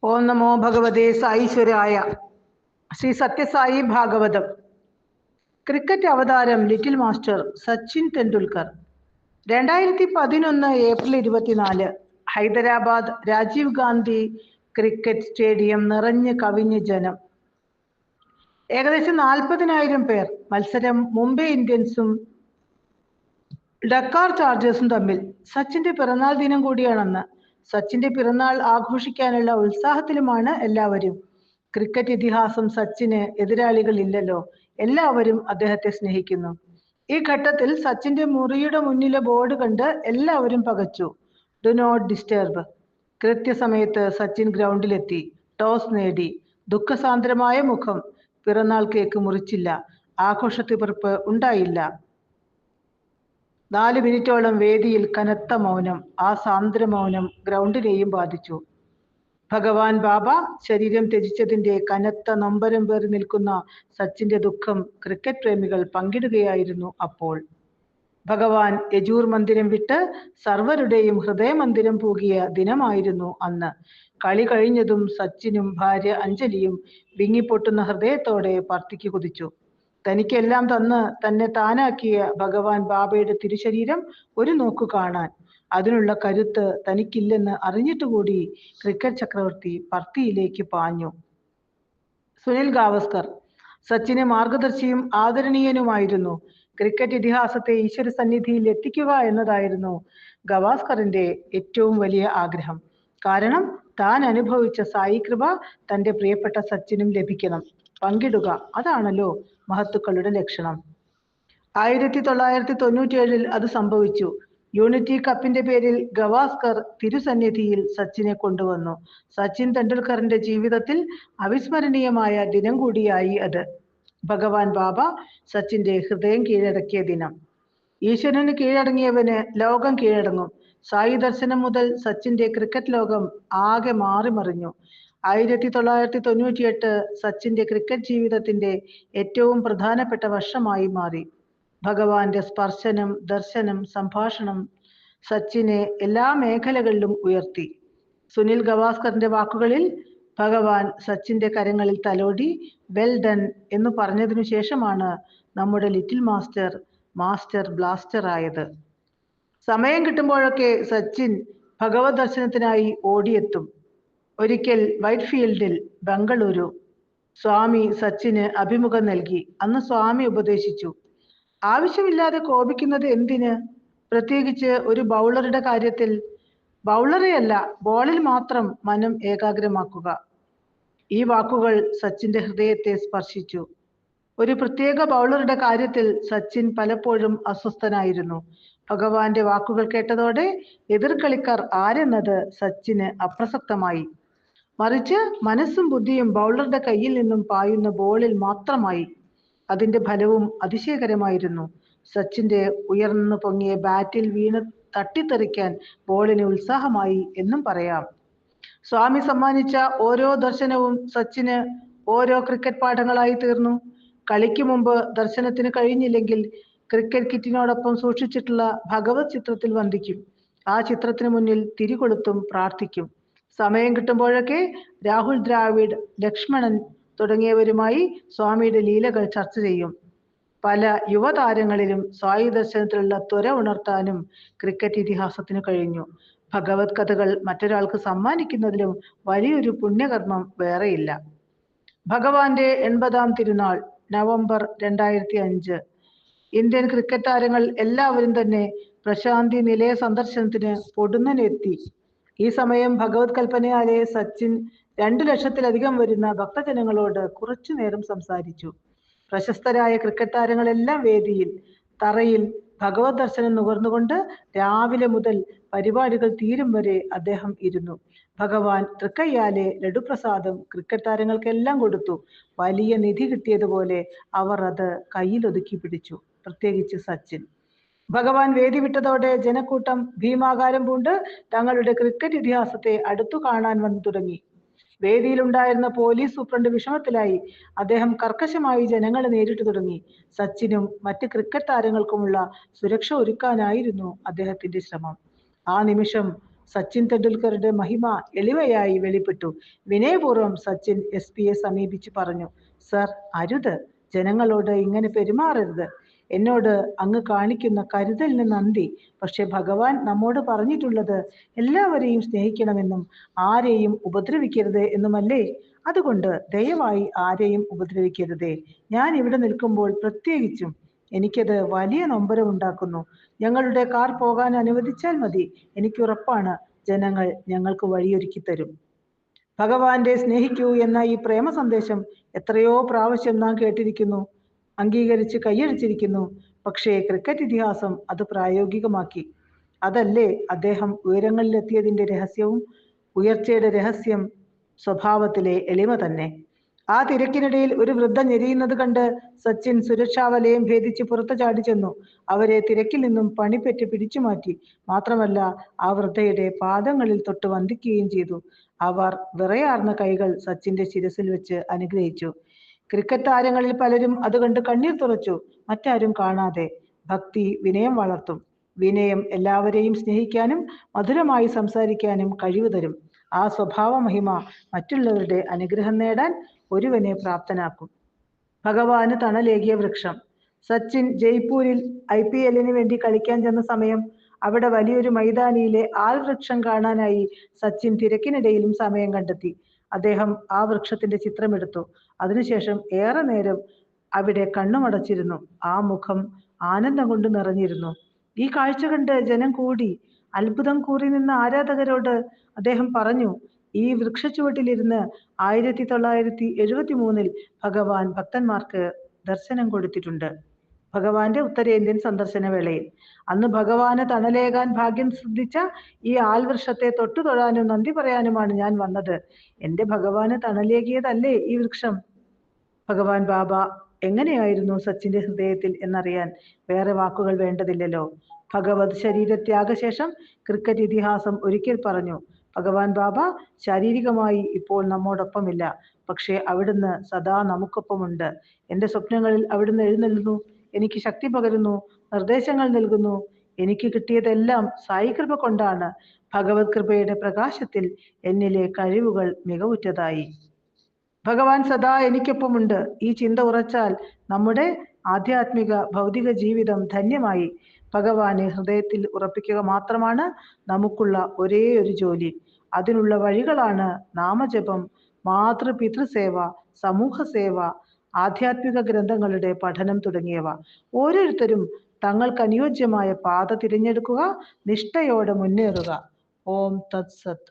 ഓം നമോ ഭഗവതേ സായീശ്വരായ. ശ്രീ സത്യസായി ഭാഗവതം. ക്രിക്കറ്റ് അവതാരം little master Sachin Tendulkar. 2011 April 24 Hyderabad Rajiv Gandhi cricket stadium നിറഞ്ഞു കവിഞ്ഞ് ജനം. ഏകദേശം 40,000 പേർ. മത്സരം മുംബൈ ഇന്ത്യൻസും ഡക്കാർ ചാർജേഴ്സും തമ്മിൽ. സച്ചിന്റെ പിറന്നാൾ ദിനം കൂടിയാണെന്ന്. സച്ചിന്റെ പിറന്നാൾ ആഘോഷിക്കാനുള്ള ഉത്സാഹത്തിലുമാണ് എല്ലാവരും. ക്രിക്കറ്റ് ഇതിഹാസം സച്ചിന് എതിരാളികൾ ഇല്ലല്ലോ. എല്ലാവരും അദ്ദേഹത്തെ സ്നേഹിക്കുന്നു. ഈ ഘട്ടത്തിൽ സച്ചിന്റെ മുറിയുടെ മുന്നിലെ ബോർഡ് കണ്ട് എല്ലാവരും പകച്ചു. Do not disturb. കൃത്യസമയത്ത് സച്ചിൻ ഗ്രൗണ്ടിലെത്തി. ടോസ് നേടി. ദുഃഖസാന്ദ്രമായ മുഖം. പിറന്നാൾ കേക്ക് മുറിച്ചില്ല. ആഘോഷത്തിമിർപ്പ് ഉണ്ടായില്ല. 4 മിനിറ്റോളം വേദിയിൽ കനത്ത മൗനം. ആ സാന്ദ്ര മൗനം ഗ്രൗണ്ടിനെയും ബാധിച്ചു. ഭഗവാൻ ബാബ ശരീരം ത്യജിച്ചതിന്റെ കനത്ത നൊമ്പരം പേറി നിൽക്കുന്ന സച്ചിന്റെ ദുഃഖം ക്രിക്കറ്റ് പ്രേമികൾ പങ്കിടുകയായിരുന്നു അപ്പോൾ. ഭഗവാൻ യജൂർ മന്ദിരം വിട്ട് സർവരുടെയും ഹൃദയമന്ദിരം പൂകിയ ദിനമായിരുന്നു അന്ന്. കളി കഴിഞ്ഞതും സച്ചിനും ഭാര്യ അഞ്ജലിയും വിങ്ങിപ്പൊട്ടുന്ന ഹൃദയത്തോടെ പർത്തിക്ക് കുതിച്ചു. തനിക്കെല്ലാം തന്ന് തന്നെ താനാക്കിയ ഭഗവാൻ ബാബയുടെ തിരുശരീരം ഒരു നോക്കു കാണാൻ. അതിനുള്ള കരുത്ത് തനിക്കില്ലെന്ന് അറിഞ്ഞിട്ടുകൂടി ക്രിക്കറ്റ് ചക്രവർത്തി പർത്തിയിലേക്ക് പാഞ്ഞു. സുനിൽ ഗാവസ്കർ. സച്ചിന് മാർഗദർശിയും ആദരണീയനുമായിരുന്നു. ക്രിക്കറ്റ് ഇതിഹാസത്തെ ഈശ്വര സന്നിധിയിൽ എത്തിക്കുക എന്നതായിരുന്നു ഗവാസ്കറിന്റെ ഏറ്റവും വലിയ ആഗ്രഹം. കാരണം താൻ അനുഭവിച്ച സായി കൃപ തന്റെ പ്രിയപ്പെട്ട സച്ചിനും ലഭിക്കണം. പങ്കിടുക, അതാണല്ലോ മഹത്തുക്കളുടെ ലക്ഷണം. 1997 അത് സംഭവിച്ചു. യൂണിറ്റി കപ്പിന്റെ പേരിൽ ഗവാസ്കർ തിരുസന്നിധിയിൽ സച്ചിനെ കൊണ്ടുവന്നു. സച്ചിൻ തെണ്ടുൽക്കറിന്റെ ജീവിതത്തിൽ അവിസ്മരണീയമായ ദിനം കൂടിയായി അത്. ഭഗവാൻ ബാബ സച്ചിന്റെ ഹൃദയം കീഴടക്കിയ ദിനം. ഈശ്വരന് കീഴടങ്ങിയവന് ലോകം കീഴടങ്ങും. സായി ദർശനം മുതൽ സച്ചിന്റെ ക്രിക്കറ്റ് ലോകം ആകെ മാറിമറിഞ്ഞു. 1998 സച്ചിന്റെ ക്രിക്കറ്റ് ജീവിതത്തിന്റെ ഏറ്റവും പ്രധാനപ്പെട്ട വർഷമായി മാറി. ഭഗവാന്റെ സ്പർശനം, ദർശനം, സംഭാഷണം സച്ചിനെ എല്ലാ മേഖലകളിലും ഉയർത്തി. സുനിൽ ഗവാസ്കറിന്റെ വാക്കുകളിൽ ഭഗവാൻ സച്ചിന്റെ കരങ്ങളിൽ തലോടി വെൽ ഡൺ എന്ന് പറഞ്ഞതിനു ശേഷമാണ് നമ്മുടെ ലിറ്റിൽ മാസ്റ്റർ മാസ്റ്റർ ബ്ലാസ്റ്റർ ആയത്. സമയം കിട്ടുമ്പോഴൊക്കെ സച്ചിൻ ഭഗവത് ദർശനത്തിനായി ഓടിയെത്തും. ഒരിക്കൽ വൈറ്റ് ഫീൽഡിൽ ബംഗളൂരു സ്വാമി സച്ചിന് അഭിമുഖം നൽകി. അന്ന് സ്വാമി ഉപദേശിച്ചു, ആവശ്യമില്ലാതെ കോപിക്കുന്നത് എന്തിന്, പ്രത്യേകിച്ച് ഒരു ബൗളറുടെ കാര്യത്തിൽ. ബൗളറെയല്ല, ബോളിൽ മാത്രം മനം ഏകാഗ്രമാക്കുക. ഈ വാക്കുകൾ സച്ചിന്റെ ഹൃദയത്തെ സ്പർശിച്ചു. ഒരു പ്രത്യേക ബൗളറുടെ കാര്യത്തിൽ സച്ചിൻ പലപ്പോഴും അസ്വസ്ഥനായിരുന്നു. ഭഗവാന്റെ വാക്കുകൾ കേട്ടതോടെ എതിർകളിക്കാർ ആരെന്നത് സച്ചിന് അപ്രസക്തമായി. മറിച്ച് മനസ്സും ബുദ്ധിയും ബൗളറുടെ കയ്യിൽ നിന്നും പായുന്ന ബോളിൽ മാത്രമായി. അതിന്റെ ഫലവും അതിശയകരമായിരുന്നു. സച്ചിന്റെ ഉയർന്നു പൊങ്ങിയ ബാറ്റിൽ വീണ് തട്ടിത്തെറിക്കാൻ ബോളിന് ഉത്സാഹമായി എന്നും പറയാം. സ്വാമി സമ്മാനിച്ച ഓരോ ദർശനവും സച്ചിന് ഓരോ ക്രിക്കറ്റ് പാഠങ്ങളായി തീർന്നു. കളിക്ക് മുമ്പ് ദർശനത്തിന് കഴിഞ്ഞില്ലെങ്കിൽ ക്രിക്കറ്റ് കിറ്റിനോടൊപ്പം സൂക്ഷിച്ചിട്ടുള്ള ഭഗവത് ചിത്രത്തിൽ വന്ദിക്കും. ആ ചിത്രത്തിന് മുന്നിൽ തിരികൊളുത്തും പ്രാർത്ഥിക്കും. സമയം കിട്ടുമ്പോഴൊക്കെ രാഹുൽ ദ്രാവിഡ്, ലക്ഷ്മണൻ തുടങ്ങിയവരുമായി സ്വാമിയുടെ ലീലകൾ ചർച്ച ചെയ്യും. പല യുവതാരങ്ങളിലും സ്വായി ദർശനത്തിലുള്ള ത്വര ഉണർത്താനും ക്രിക്കറ്റ് ഇതിഹാസത്തിന് കഴിഞ്ഞു. ഭഗവത് കഥകൾ മറ്റൊരാൾക്ക് സമ്മാനിക്കുന്നതിലും വലിയൊരു പുണ്യകർമ്മം വേറെയില്ല. ഭഗവാന്റെ 80ാം തിരുനാൾ നവംബർ 2005. ഇന്ത്യൻ ക്രിക്കറ്റ് താരങ്ങൾ എല്ലാവരും തന്നെ പ്രശാന്തി നിലയ സന്ദർശനത്തിന് പൊടുന്നനെത്തി. ഈ സമയം ഭഗവത് കൽപ്പനയാലെ സച്ചിൻ 2 ലക്ഷത്തിലധികം വരുന്ന ഭക്തജനങ്ങളോട് കുറച്ചു നേരം സംസാരിച്ചു. പ്രശസ്തരായ ക്രിക്കറ്റ് താരങ്ങളെല്ലാം വേദിയിൽ. തറയിൽ ഭഗവത് ദർശനം നുകർന്നുകൊണ്ട് രാവിലെ മുതൽ പരിപാടികൾ തീരും വരെ അദ്ദേഹം ഇരുന്നു. ഭഗവാൻ തൃക്കയ്യാലെ ലഡുപ്രസാദം ക്രിക്കറ്റ് താരങ്ങൾക്കെല്ലാം കൊടുത്തു. വലിയ നിധി കിട്ടിയതുപോലെ അവർ അത് കയ്യിലൊതുക്കി പിടിച്ചു. പ്രത്യേകിച്ച് സച്ചിൻ. ഭഗവാൻ വേദി വിട്ടതോടെ ജനക്കൂട്ടം ഭീമാകാരം പൂണ്ട് തങ്ങളുടെ ക്രിക്കറ്റ് ഇതിഹാസത്തെ അടുത്തു കാണാൻ വന്നു തുടങ്ങി. വേദിയിലുണ്ടായിരുന്ന പോലീസ് സൂപ്രണ്ട് വിഷമത്തിലായി. അദ്ദേഹം കർക്കശമായി ജനങ്ങളെ നേരിട്ടു തുടങ്ങി. സച്ചിനും മറ്റ് ക്രിക്കറ്റ് താരങ്ങൾക്കുമുള്ള സുരക്ഷ ഒരുക്കാനായിരുന്നു അദ്ദേഹത്തിന്റെ ശ്രമം. ആ നിമിഷം സച്ചിൻ തെണ്ടുൽക്കറുടെ മഹിമ എളിമയായി വെളിപ്പെട്ടു. വിനയപൂർവ്വം സച്ചിൻ SP സമീപിച്ചു പറഞ്ഞു, സർ, അരുത്, ജനങ്ങളോട് ഇങ്ങനെ പെരുമാറരുത്. എന്നോട് അങ്ങ് കാണിക്കുന്ന കരുതലിന് നന്ദി. പക്ഷെ ഭഗവാൻ നമ്മോട് പറഞ്ഞിട്ടുള്ളത് എല്ലാവരെയും സ്നേഹിക്കണമെന്നും ആരെയും ഉപദ്രവിക്കരുത് എന്നുമല്ലേ? അതുകൊണ്ട് ദയവായി ആരെയും ഉപദ്രവിക്കരുതേ. ഞാൻ ഇവിടെ നിൽക്കുമ്പോൾ പ്രത്യേകിച്ചും എനിക്കത് വലിയ നൊമ്പരമുണ്ടാക്കുന്നു. ഞങ്ങളുടെ കാർ പോകാൻ അനുവദിച്ചാൽ മതി. എനിക്കുറപ്പാണ് ജനങ്ങൾ ഞങ്ങൾക്ക് വഴിയൊരുക്കി തരും. ഭഗവാന്റെ സ്നേഹിക്കൂ എന്ന ഈ പ്രേമ സന്ദേശം എത്രയോ പ്രാവശ്യം നാം കേട്ടിരിക്കുന്നു, അംഗീകരിച്ച് കൈയടിച്ചിരിക്കുന്നു. പക്ഷേ ക്രിക്കറ്റ് ഇതിഹാസം അത് പ്രായോഗികമാക്കി. അതല്ലേ അദ്ദേഹം ഉയരങ്ങളിലെത്തിയതിന്റെ രഹസ്യവും? ഉയർച്ചയുടെ രഹസ്യം സ്വഭാവത്തിലെ എളിമ തന്നെ. ആ തിരക്കിനിടയിൽ ഒരു വൃദ്ധ ഞെരിയുന്നത് കണ്ട് സച്ചിൻ സുരക്ഷാ വലയം ഭേദിച്ച് പുറത്തു ചാടി ചെന്നു. അവരെ തിരക്കിൽ നിന്നും പണിപ്പെറ്റ് പിടിച്ചു മാറ്റി. മാത്രമല്ല ആ വൃദ്ധയുടെ പാദങ്ങളിൽ തൊട്ട് വന്ദിക്കുകയും ചെയ്തു. അവർ വിറയാർന്ന കൈകൾ സച്ചിന്റെ ശിരസിൽ വെച്ച് അനുഗ്രഹിച്ചു. ക്രിക്കറ്റ് താരങ്ങളിൽ പലരും അത് കണ്ട് കണ്ണീർ തുറച്ചു. മറ്റാരും കാണാതെ. ഭക്തി വിനയം വളർത്തും. വിനയം എല്ലാവരെയും സ്നേഹിക്കാനും മധുരമായി സംസാരിക്കാനും കഴിവ് തരും. ആ സ്വഭാവ മഹിമ മറ്റുള്ളവരുടെ അനുഗ്രഹം നേടാൻ ഒരുവനെ പ്രാപ്തനാക്കും. ഭഗവാന് തണലേകിയ വൃക്ഷം. സച്ചിൻ ജയ്പൂരിൽ IPL-ന് വേണ്ടി കളിക്കാൻ ചെന്ന സമയം അവിടെ വലിയൊരു മൈതാനിയിലെ ആൽവൃക്ഷം കാണാനായി സച്ചിൻ തിരക്കിനിടയിലും സമയം കണ്ടെത്തി. അദ്ദേഹം ആ വൃക്ഷത്തിന്റെ ചിത്രമെടുത്തു. അതിനുശേഷം ഏറെ നേരം അവിടെ കണ്ണുമടച്ചിരുന്നു. ആ മുഖം ആനന്ദം കൊണ്ട് നിറഞ്ഞിരുന്നു. ഈ കാഴ്ച കണ്ട് ജനം കൂടി. അത്ഭുതം കൂറി നിന്ന ആരാധകരോട് അദ്ദേഹം പറഞ്ഞു, ഈ വൃക്ഷച്ചുവട്ടിലിരുന്ന് 1973 ഭഗവാൻ ഭക്തന്മാർക്ക് ദർശനം കൊടുത്തിട്ടുണ്ട്. ഭഗവാന്റെ ഉത്തരേന്ത്യൻ സന്ദർശന വേളയിൽ അന്ന് ഭഗവാന് തണലേകാൻ ഭാഗ്യം സിദ്ധിച്ച ഈ ആൽവൃക്ഷത്തെ തൊട്ടു തൊഴാനും നന്ദി പറയാനുമാണ് ഞാൻ വന്നത്. എന്റെ ഭഗവാന് തണലേകിയതല്ലേ ഈ വൃക്ഷം? ഭഗവാൻ ബാബ എങ്ങനെയായിരുന്നു സച്ചിന്റെ ഹൃദയത്തിൽ എന്നറിയാൻ വേറെ വാക്കുകൾ വേണ്ടതില്ലല്ലോ. ഭഗവത് ശരീരത്യാഗശേഷം ക്രിക്കറ്റ് ഇതിഹാസം ഒരിക്കൽ പറഞ്ഞു, ഭഗവാൻ ബാബ ശാരീരികമായി ഇപ്പോൾ നമ്മോടൊപ്പമില്ല, പക്ഷേ അവിടുന്ന് സദാ നമുക്കൊപ്പമുണ്ട്. എന്റെ സ്വപ്നങ്ങളിൽ അവിടുന്ന് എഴുന്നള്ളുന്നു, എനിക്ക് ശക്തി പകരുന്നു, നിർദ്ദേശങ്ങൾ നൽകുന്നു. എനിക്ക് കിട്ടിയതെല്ലാം സായി കൃപ കൊണ്ടാണ്. ഭഗവത് കൃപയുടെ പ്രകാശത്തിൽ എന്നിലെ കഴിവുകൾ മികവുറ്റതായി. ഭഗവാൻ സദാ എനിക്കൊപ്പമുണ്ട്. ഈ ചിന്ത ഉറച്ചാൽ നമ്മുടെ ആധ്യാത്മിക ഭൗതിക ജീവിതം ധന്യമായി. ഭഗവാനെ ഹൃദയത്തിൽ ഉറപ്പിക്കുക മാത്രമാണ് നമുക്കുള്ള ഒരേ ഒരു ജോലി. അതിനുള്ള വഴികളാണ് നാമജപം, മാതൃപിതൃസേവ, സമൂഹ സേവ, ആധ്യാത്മിക ഗ്രന്ഥങ്ങളുടെ പഠനം തുടങ്ങിയവ. ഓരോരുത്തരും തങ്ങൾക്ക് അനുയോജ്യമായ പാത തിരഞ്ഞെടുക്കുക, നിഷ്ഠയോടെ മുന്നേറുക. ഓം തത് സത്.